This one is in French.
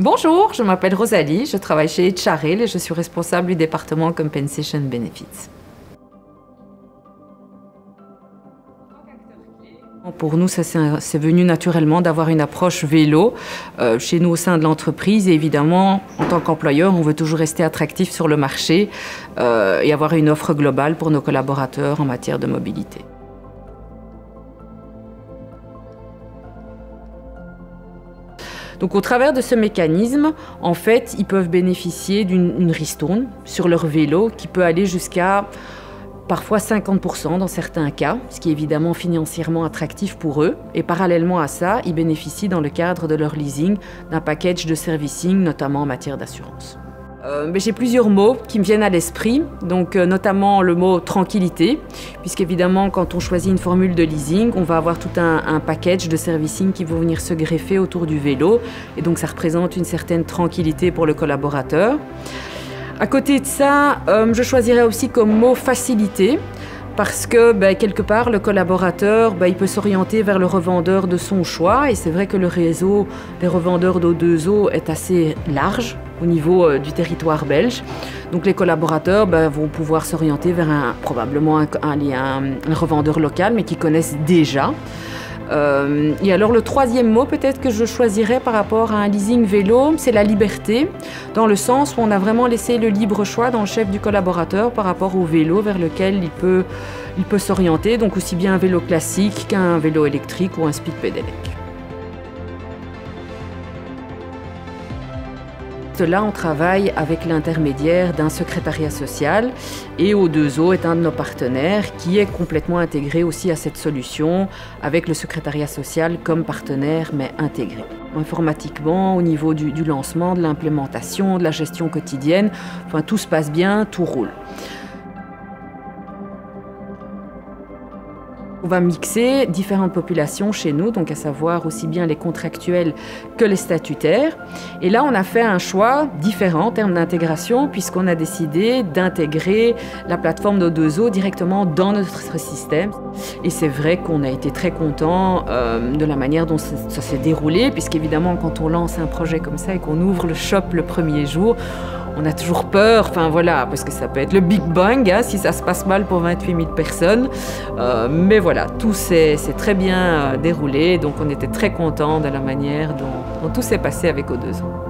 Bonjour, je m'appelle Rosalie, je travaille chez HRL et je suis responsable du département Compensation Benefits. Pour nous, c'est venu naturellement d'avoir une approche vélo chez nous au sein de l'entreprise. Et évidemment, en tant qu'employeur, on veut toujours rester attractif sur le marché et avoir une offre globale pour nos collaborateurs en matière de mobilité. Donc au travers de ce mécanisme, en fait, ils peuvent bénéficier d'une ristourne sur leur vélo qui peut aller jusqu'à parfois 50% dans certains cas, ce qui est évidemment financièrement attractif pour eux. Et parallèlement à ça, ils bénéficient dans le cadre de leur leasing d'un package de servicing, notamment en matière d'assurance. J'ai plusieurs mots qui me viennent à l'esprit, donc notamment le mot tranquillité, puisqu'évidemment quand on choisit une formule de leasing, on va avoir tout un package de servicing qui vont venir se greffer autour du vélo, et donc ça représente une certaine tranquillité pour le collaborateur. À côté de ça, je choisirais aussi comme mot facilité, parce que quelque part, le collaborateur, il peut s'orienter vers le revendeur de son choix. Et c'est vrai que le réseau des revendeurs d'O2O est assez large au niveau du territoire belge. Donc les collaborateurs vont pouvoir s'orienter vers probablement un revendeur local, mais qui connaissent déjà. Et alors le troisième mot peut-être que je choisirais par rapport à un leasing vélo, c'est la liberté, dans le sens où on a vraiment laissé le libre choix dans le chef du collaborateur par rapport au vélo vers lequel il peut s'orienter, donc aussi bien un vélo classique qu'un vélo électrique ou un speed pedelec. Là, on travaille avec l'intermédiaire d'un secrétariat social et O2O est un de nos partenaires qui est complètement intégré aussi à cette solution avec le secrétariat social comme partenaire mais intégré. Informatiquement, au niveau du lancement, de l'implémentation, de la gestion quotidienne, enfin, tout se passe bien, tout roule. On va mixer différentes populations chez nous, donc à savoir aussi bien les contractuels que les statutaires. Et là, on a fait un choix différent en termes d'intégration, puisqu'on a décidé d'intégrer la plateforme d'O2O directement dans notre système. Et c'est vrai qu'on a été très contents de la manière dont ça s'est déroulé, puisqu'évidemment, quand on lance un projet comme ça et qu'on ouvre le shop le premier jour, on a toujours peur, enfin voilà, parce que ça peut être le Big Bang si ça se passe mal pour 28 000 personnes. Mais voilà, tout s'est très bien déroulé, donc on était très contents de la manière dont tout s'est passé avec O2O.